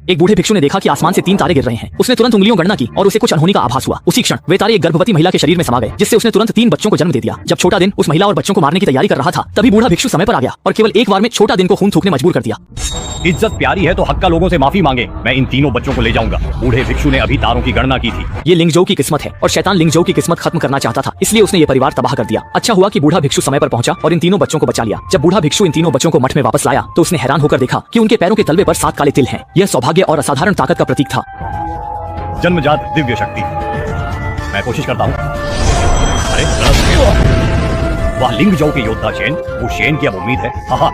एक बूढ़े भिक्षु ने देखा कि आसमान से 3 तारे गिर रहे हैं। उसने तुरंत उंगलियों गणना की और उसे कुछ अनहोनी का आभास हुआ। उसी क्षण वे तारे एक गर्भवती महिला के शरीर में समा गए, जिससे उसने तुरंत 3 बच्चों को जन्म दे दिया। जब छोटा दिन उस महिला और बच्चों को मारने की तैयारी कर रहा था, तभी बूढ़ा भिक्षु समय पर आ गया और केवल एक बार में छोटा दिन को खून थूकने मजबूर कर दिया। इज्जत प्यारी है तो हक्का लोगों से माफी मांगे। मैं इन तीनों बच्चों को ले जाऊंगा। बूढ़े भिक्षु ने अभी तारों की गणना की थी। ये लिंगजो की किस्मत है और शैतान लिंगजो की किस्मत खत्म करना चाहता था, इसलिए उसने ये परिवार तबाह कर दिया। अच्छा हुआ कि बूढ़ा भिक्षु समय पर पहुंचा और इन तीनों बच्चों को बचा लिया। जब बूढ़ा भिक्षु इन तीनों बच्चों को मठ में वापस लाया तो उसने हैरान होकर देखा कि उनके पैरों के तलवे पर 7 काले तिल हैं। यह सौभाग्य और असाधारण ताकत का प्रतीक था। जन्मजात दिव्य शक्ति। मैं कोशिश करता हूँ। अरे वह लिंगजो के योद्धा शेन, वो शेन की अब उम्मीद है। हाँ।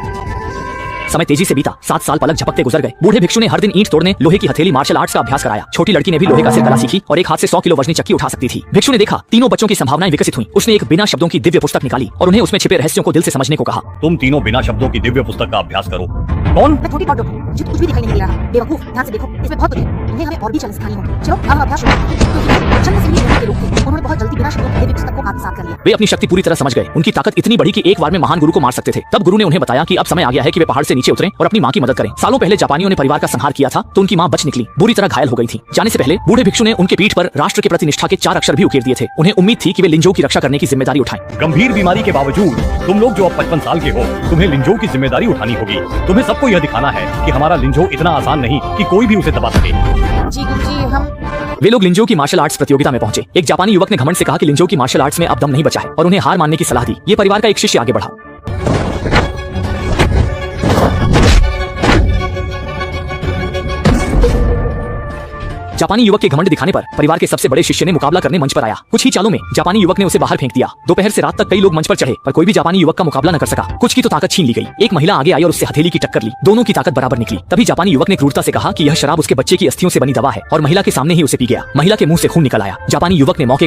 समय तेजी से बीता। 7 साल पलक झपकते गुजर गए। बूढ़े भिक्षु ने हर दिन ईंट तोड़ने, लोहे की हथेली, मार्शल आर्ट्स का अभ्यास कराया। छोटी लड़की ने भी लोहे का सिरकला सीखी और एक हाथ से 100 किलो वजनी चक्की उठा सकती थी। भिक्षु ने देखा तीनों बच्चों की संभावनाएं विकसित हुई। उसने एक बिना शब्दों की दिव्य पुस्तक निकाली और उन्हें उसमें छिपे रहस्यों को दिल से समझने को कहा। तुम तीनों बिना शब्दों की दिव्य पुस्तक का अभ्यास करो। कौन? मैं छोटी पॉट हूँ, मुझे कुछ भी दिखाई नहीं दे रहा। बेवकूफ, ध्यान से देखो, इसमें बहुत कुछ है। तुम्हें हमें और भी चलन सिखानी होगी। चलो अब अभ्यास शुरू करते हैं। जन्म से ही के लोग थे, उन्होंने बहुत जल्दी बिना शब्दों की दिव्य पुस्तक को आत्मसात कर लिया। वे अपनी शक्ति पूरी तरह समझ गए। उनकी ताकत इतनी बड़ी कि एक बार में महान गुरु को मार सकते थे। तब गुरु ने उन्हें बताया कि अब समय आ गया है कि वे पहाड़ से नीचे उतरें और अपनी मां की मदद करें। सालों पहले जापानियों ने परिवार का संहार किया था तो उनकी मां बच निकली, बुरी तरह घायल हो गई थी। जाने से पहले बूढ़े भिक्षु ने उनके पीठ पर राष्ट्र के प्रति निष्ठा के 4 अक्षर भी उकेर दिए थे। उन्हें उम्मीद थी कि वे लिंजो की रक्षा करने की जिम्मेदारी उठाएं। गंभीर बीमारी के बावजूद तुम लोग जो अब 55 साल के हो, तुम्हें लिंजो की जिम्मेदारी उठानी होगी। तुम्हें सबको यह दिखाना है कि हमारा लिंजो इतना आसान नहीं कि कोई भी उसे दबा सके। जी गुरुजी, हम वे लोग लिंजो की मार्शल आर्ट्स प्रतियोगिता में पहुंचे। एक जापानी युवक ने घमंड से कहा कि लिंजो की मार्शल आर्ट्स में अब दम नहीं बचा है और उन्हें हार मानने की सलाह दी। ये परिवार का एक शिष्य आगे बढ़ा। जापानी युवक के घमंड दिखाने पर परिवार के सबसे बड़े शिष्य ने मुकाबला करने मंच पर आया। कुछ ही चालों में जापानी युवक ने उसे बाहर फेंक दिया। दोपहर से रात तक कई लोग मंच पर चढ़े पर कोई भी जापानी युवक का मुकाबला न कर सका। कुछ की तो ताकत छीन ली गई। एक महिला आगे आई और उससे हथेली की टक्कर ली। दोनों की ताकत बराबर निकली। तभी जापानी युवक ने क्रूरता से कहा कि यह शराब उसके बच्चे की अस्थियों से बनी दवा है और महिला के सामने ही उसे पी गया। महिला के मुंह से खून निकल आया। जापानी युवक ने मौके